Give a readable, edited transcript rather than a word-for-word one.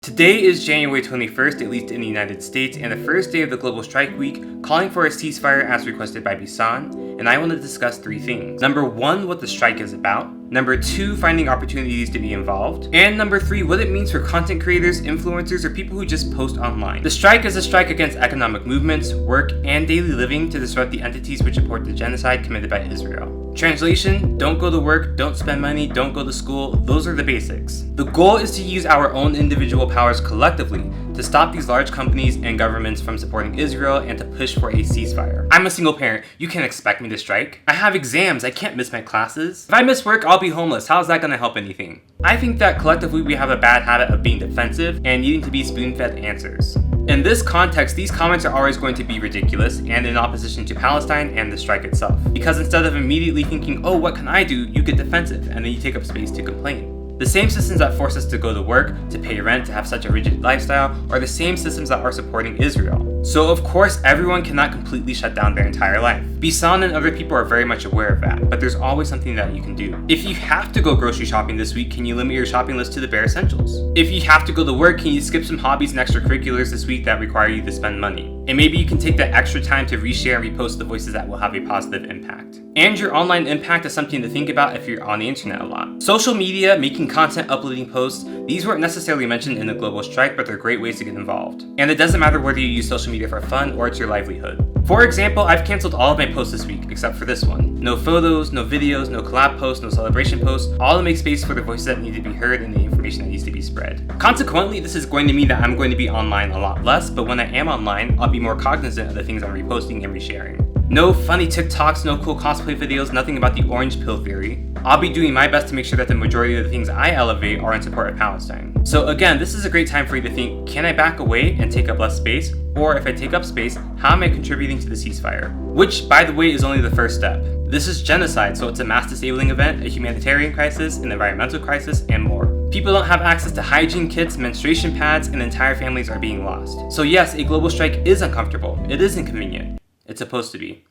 Today is January 21st, at least in the United States, and the first day of the global strike week, calling for a ceasefire as requested by Bisan, and I want to discuss three things. Number one, what the strike is about. Number two, finding opportunities to be involved. And number three, what it means for content creators, influencers, or people who just post online. The strike is a strike against economic movements, work, and daily living to disrupt the entities which support the genocide committed by Israel. Translation, don't go to work, don't spend money, don't go to school, those are the basics. The goal is to use our own individual powers collectively to stop these large companies and governments from supporting Israel and to push for a ceasefire. I'm a single parent, you can't expect me to strike. I have exams, I can't miss my classes. If I miss work, I'll be homeless, how's that gonna help anything? I think that collectively we have a bad habit of being defensive and needing to be spoon-fed answers. In this context, these comments are always going to be ridiculous and in opposition to Palestine and the strike itself. Because instead of immediately thinking, oh, what can I do, you get defensive and then you take up space to complain. The same systems that force us to go to work, to pay rent, to have such a rigid lifestyle, are the same systems that are supporting Israel. So of course, everyone cannot completely shut down their entire life. Bisan and other people are very much aware of that, but there's always something that you can do. If you have to go grocery shopping this week, can you limit your shopping list to the bare essentials? If you have to go to work, can you skip some hobbies and extracurriculars this week that require you to spend money? And maybe you can take that extra time to reshare and repost the voices that will have a positive impact. And your online impact is something to think about if you're on the internet a lot. Social media, making content, uploading posts, these weren't necessarily mentioned in the global strike, but they're great ways to get involved. And it doesn't matter whether you use social media for fun or it's your livelihood. For example, I've canceled all of my posts this week, except for this one. No photos, no videos, no collab posts, no celebration posts, all to make space for the voices that need to be heard and the information that needs to be spread. Consequently, this is going to mean that I'm going to be online a lot less, but when I am online, I'll be more cognizant of the things I'm reposting and resharing. No funny TikToks, no cool cosplay videos, nothing about the orange pill theory. I'll be doing my best to make sure that the majority of the things I elevate are in support of Palestine. So again, this is a great time for you to think, can I back away and take up less space? Or if I take up space, how am I contributing to the ceasefire? Which, by the way, is only the first step. This is genocide, so it's a mass disabling event, a humanitarian crisis, an environmental crisis, and more. People don't have access to hygiene kits, menstruation pads, and entire families are being lost. So yes, a global strike is uncomfortable. It is inconvenient. It's supposed to be.